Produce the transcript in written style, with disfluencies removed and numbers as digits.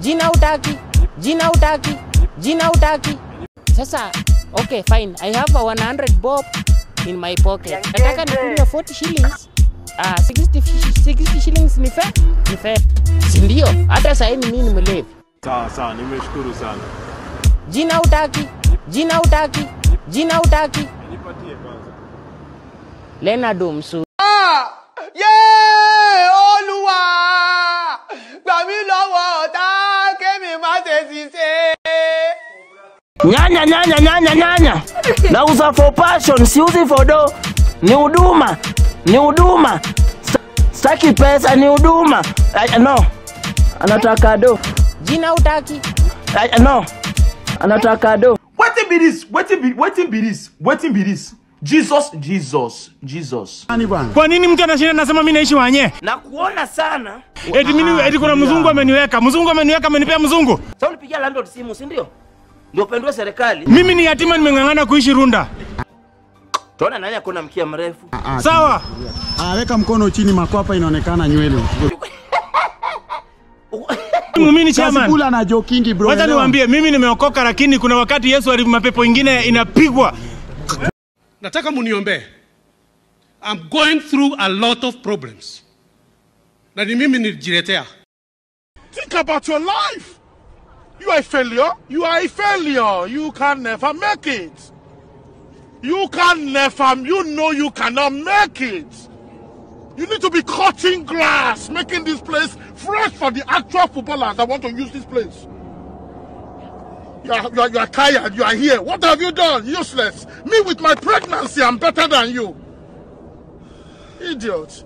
Jina utaki. Sasa, okay, fine. I have a 100 bob in my pocket. Nataka nikunywe 40 shillings. 60 shillings ni fair? Ni fair. Si ndio? Hata sasa hivi mimi ni mlevi. Sawa, nimeshukuru sana. Jina utaki. Nipatie kwanza. Leonard Msu. Olúwa gbà mí lọ́wọ́ ọ̀tá kémi má ṣe ṣiṣẹ́. Nyanya. Nauza for passion, siuzi for do. Ni huduma. Sitaki pesa, ni huduma. No. Anataka do. Jina utaki. No. Anataka do. Wetin be this? Jesus. Kwa nini mtu anashinda nasema mimi naishi wanye? Na kuona sana. Eti kuna mzungu ameniweka. Amenipea mzungu. Sasa unipigia landlord simu, si ndio? Ndio pendwe serikali. Mimi ni yatima nimengangana kuishi Runda. Tuona nani akona mkia mrefu. Sawa. Weka mkono chini, makwapa inaonekana nywele. Mimi ni chairman. Kula na jokingi bro. Wacha niwaambie mimi nimeokoka, lakini kuna wakati Yesu mapepo ingine inapigwa. Nataka muniombe. I'm going through a lot of problems. Na ni mimi nijiletea. Think about your life. You are a failure. You can never make it. You know you cannot make it. You need to be cutting grass, making this place fresh for the actual footballers that want to use this place. You are tired. You are here. What have you done? Useless. Me with my pregnancy, I'm better than you. Idiot.